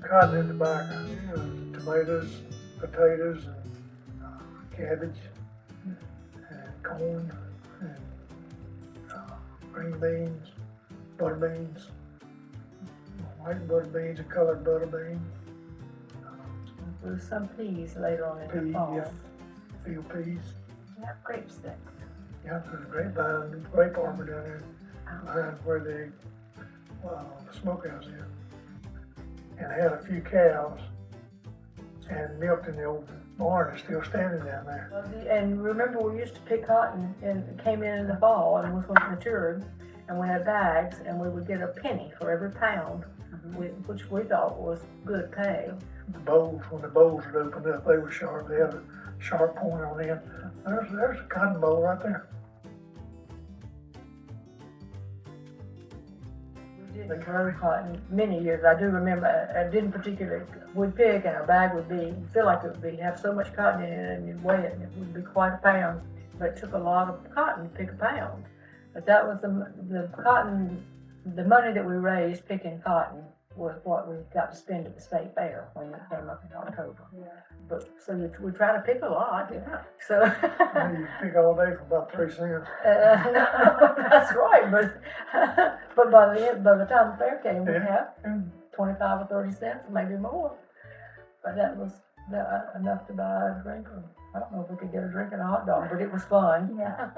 cotton and tobacco, tomatoes, potatoes, and cabbage, and corn, and green beans, butter beans, white butter beans and colored butter beans. With some peas later on in the fall. Yeah, field peas. Yeah, grape sticks. Yeah, there's a grape arbor down there behind where the smokehouse is. And I had a few cows and milked in the old barn is still standing down there. And remember, we used to pick cotton and it came in the fall and was when it matured, and we had bags and we would get a penny for every pound, which we thought was good pay. The bowls, when the bowls would open up, they were sharp. They had a sharp point on them. There's a cotton bowl right there. We didn't grow cotton many years. I do remember, I didn't particularly, we'd pick and our bag would feel like it would have so much cotton in it and you'd weigh it and it would be quite a pound. But it took a lot of cotton to pick a pound. But that was the cotton, the money that we raised picking cotton was what we got to spend at the state fair when it came up in October. Yeah. But so we try to pick a lot, yeah. So you pick all day for about 3 cents. No, that's right. But by the time the fair came, we'd have 25 or 30 cents, maybe more. But that was enough to buy a drink. I don't know if we could get a drink and a hot dog, but it was fun. Yeah.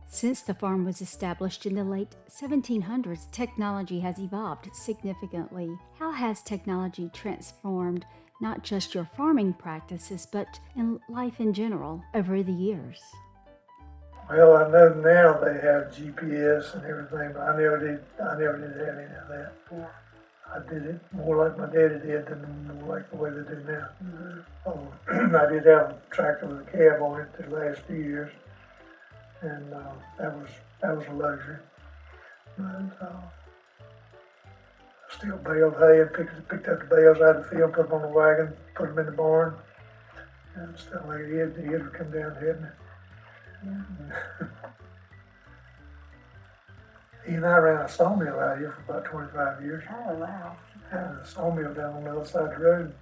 Since the farm was established in the late 1700s, technology has evolved significantly. How has technology transformed not just your farming practices, but in life in general over the years? Well, I know now they have GPS and everything, but I never did have any of that. Yeah. I did it more like my daddy did than more like the way they do now. Mm-hmm. I did have a tractor with a cab on it the last few years. And that was a luxury. But still baled hay and picked up the bales out of the field, put them on the wagon, put them in the barn, and stuff like that. The head would come down heading it. Yeah. He and I ran a sawmill out here for about 25 years. Oh, wow. And a sawmill down on the other side of the road.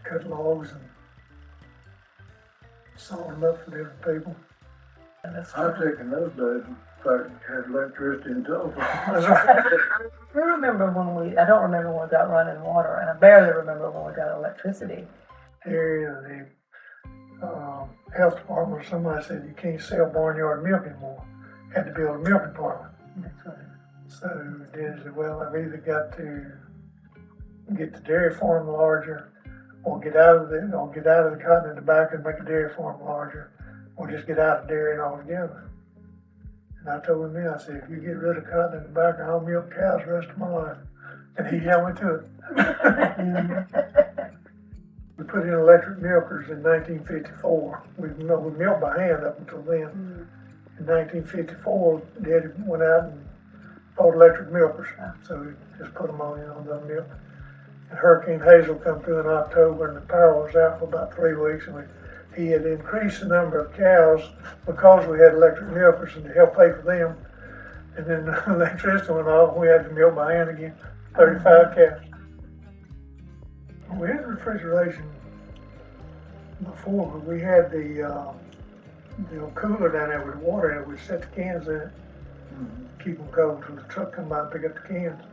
Cut logs and saw them up for different people. I think in those days, in fact, had electricity and telephone. I don't remember when we got running water, and I barely remember when we got electricity. Here, the health department or somebody said you can't sell barnyard milk anymore. Had to build a milk department. That's right. So then said, well, I've either got to get the dairy farm larger, or get out of the cotton and tobacco and make a dairy farm larger, or just get out of dairying altogether. And I told him then, I said, if you get rid of cotton and tobacco, I'll milk cows the rest of my life. And he held me to it. We put in electric milkers in 1954. We milked by hand up until then. In 1954, Daddy went out and bought electric milkers. So we just put them on the milk. And Hurricane Hazel come through in October, and the power was out for about 3 weeks, and he had increased the number of cows because we had electric milkers and to help pay for them. And then the electricity went off, and we had to milk by hand again, 35 cows. We had refrigeration before, but we had the cooler down there with water in it. We'd set the cans in it, keep them cold until the truck come by and pick up the cans.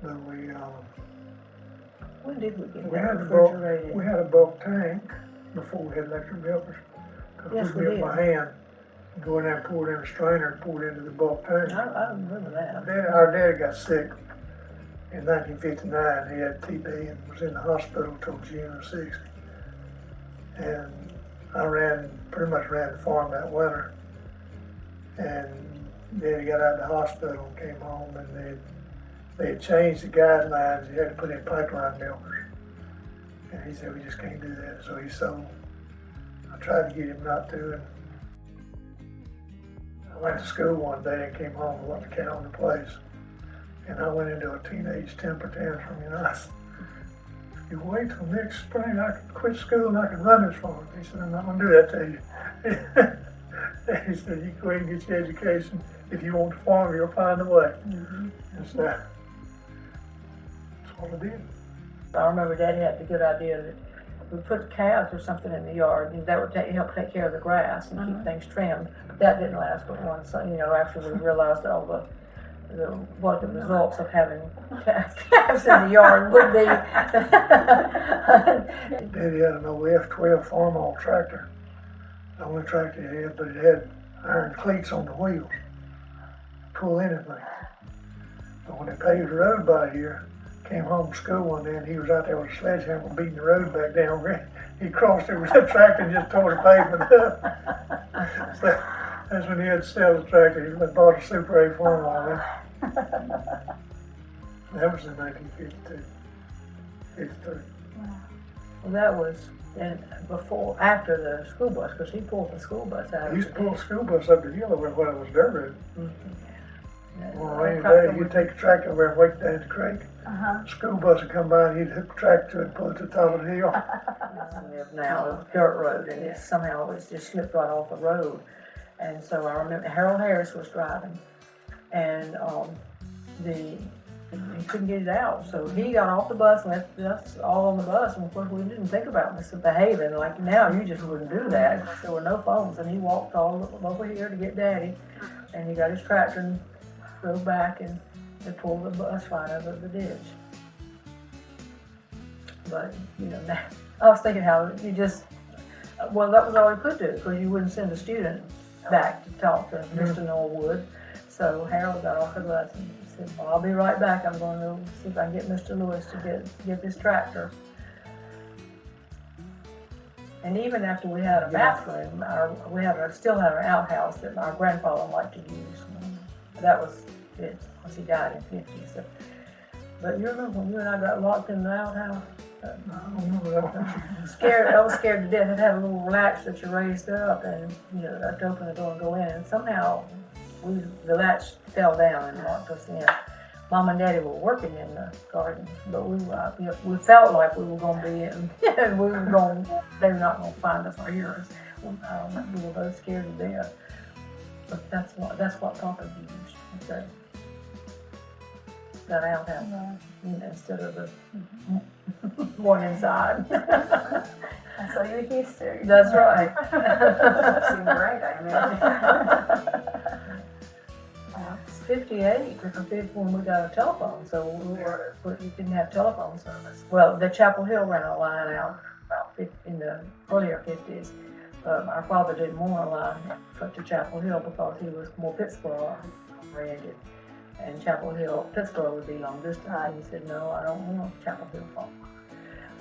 But when did we get we had refrigerated? We had a bulk tank before we had electric milkers. Yes, we milked did. by hand, go in there and pour it in a strainer and pour it into the bulk tank. I remember that. Our dad got sick in 1959. He had TB and was in the hospital until June of '60. And I pretty much ran the farm that winter. And Daddy got out of the hospital and came home, and they had changed the guidelines. You had to put in pipeline milkers. And he said, we just can't do that. So he sold. I tried to get him not to. And I went to school one day and came home and left the cow in the place. And I went into a teenage temper tantrum. I said, if you wait till next spring, I can quit school and I can run this farm. He said, I'm not going to do that to you. He said, you go ahead and get your education. If you want to farm, you'll find a way. And so that's what I did. I remember Daddy had the good idea that we put calves or something in the yard, and that would help take care of the grass and keep things trimmed. But that didn't last but one, so, after we realized all what the results of having calves in the yard would be. Daddy had an old F-12 farm-all tractor. The only tractor he had, but it had iron cleats on the wheels. Pull anything. But when they paved the road by here, came home from school one day and he was out there with a sledgehammer beating the road back down. He crossed it with that tractor and just tore the pavement up. So that's when he had to sell the tractor. He bought a Super 8 farm-all then. That was in 1952, 53. Well, that was after the school bus, because he pulled the school bus out. He used to pull the school bus up the hill over where it was dirt road. Mm-hmm. On a rainy day, he'd take the tractor over and wait down the creek. School bus would come by and he'd hook the tractor to it and pull it to the top of the hill. I live now a dirt road, and it somehow just slipped right off the road. And so I remember Harold Harris was driving, and he couldn't get it out. So he got off the bus and left us all on the bus. And of course, we didn't think about behaving. Like now, you just wouldn't do that. There were no phones. And he walked all over here to get Daddy. And he got his tractor and drove back and they pulled the bus right over the ditch. But, now, I was thinking how that was all he could do, because you wouldn't send a student back to talk to Mr. Norwood. So Harold got off the bus and said, well, I'll be right back. I'm going to see if I can get Mr. Lewis to get this tractor. And even after we had a bathroom, still had an outhouse that our grandfather liked to use. That was it, once he died in '50. So. But you remember when you and I got locked in the outhouse? I don't remember that one. I was scared to death. It had a little latch that you raised up, and I had to open the door and go in. And somehow the latch fell down and locked us in. Mom and Daddy were working in the garden, but we felt like we were going to be in, and they were not going to find us or hear us. We were both scared to death. But that's what Papa used. That outhouse instead of the one inside. That's what you're used to. That's right. Seemed great, I imagine. It's 58 when we got a telephone, so we didn't have telephone service. Well, the Chapel Hill ran a line out in the earlier 50s. Our father didn't want a line to Chapel Hill because he was more Pittsburgh oriented. And Pittsburgh would be long distance. And he said, no, I don't want a Chapel Hill phone.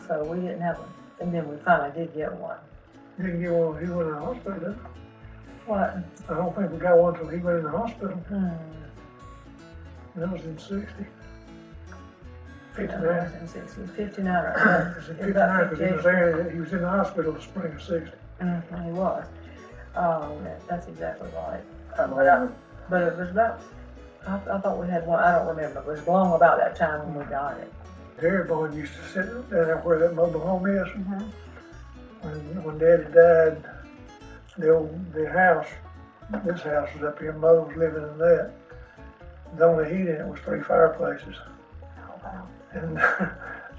So we didn't have one. And then we finally did get one. You didn't get one when he went in the hospital, did you? What? I don't think we got one until he went in the hospital. That was in 60. 59. That was in 60. 59 or It was in 59 because he was in the hospital in the spring of 60. He was. That's exactly right. But it was about, I thought we had one, I don't remember. It was long about that time when we got it. Terrebonne used to sit down there where that mobile home is. When Daddy died, the house, this house was up here, Mo was living in that. The only heat in it was 3 fireplaces. Oh, wow. And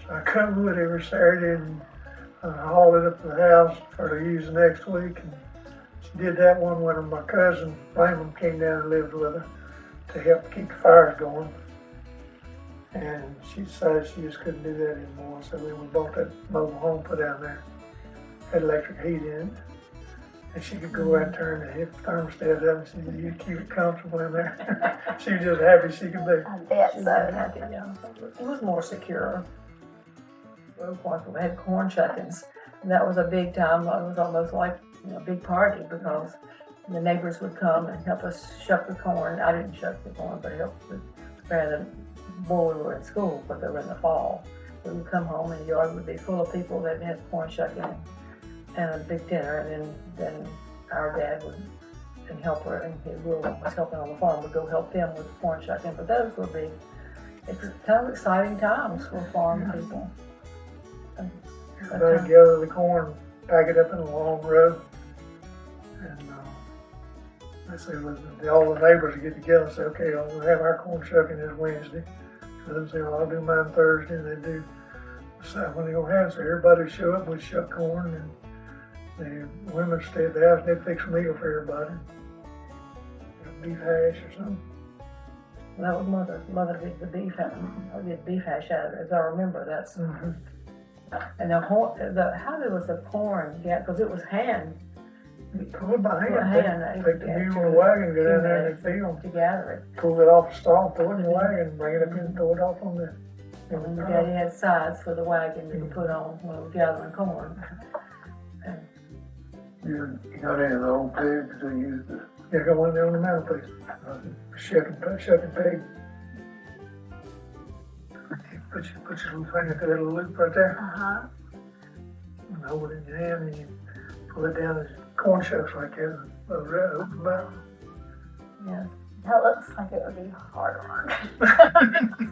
so I come wood every Saturday and hauled it up to the house for to use the next week. And she did that one when my cousin Raymond came down and lived with her to help keep the fires going. And she decided she just couldn't do that anymore. So then we bought that mobile home put down there. Had electric heat in it. And she could go out and turn the thermostat up and she said, you keep it comfortable in there. She was just happy she could be. I bet She was so. happy, yeah. It was more secure. We had corn shuckings. And that was a big time. It was almost like a big party because the neighbors would come and help us shuck the corn. I didn't shuck the corn, but help prepare them before we were in school, but they were in the fall. We would come home and the yard would be full of people that had corn shucking and a big dinner, and then our dad would and help her, and he was helping on the farm, would go help them with corn shucking. But those were big, kind of exciting times for farm people. Everybody gather the corn, pack it up in a long row, and they say, all the neighbors would get together and say, okay, we'll have our corn shucking this Wednesday. So they'd say, well, I'll do mine Thursday, and they do decide when they're gonna have it. So everybody would show up, we'd shuck corn, and the women would stay at the house, and they'd fix a meal for everybody. Beef hash or something. That was mother did the beef hash. I did beef hash out of it, as I remember. That's and how did was the corn? Yeah, because it was hand. Pull it by hand. Hand. Take the mule or wagon, go down there in the field, to gather it. pull it off the stalk, throw it in the wagon, bring it up and throw it off on the. And Daddy had sides for the wagon that he put on when we were gathering corn. You got any of the old pigs that used it? Yeah, got one there on the mantelpiece. Shucking pig. Put your little finger through that little loop right there, Uh-huh. and hold it in your hand, and you pull it down as corn shucks like that, a red open mouth. Yeah. That looks like it would be hard work.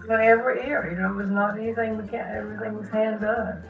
But every year, it was not anything everything was hand done.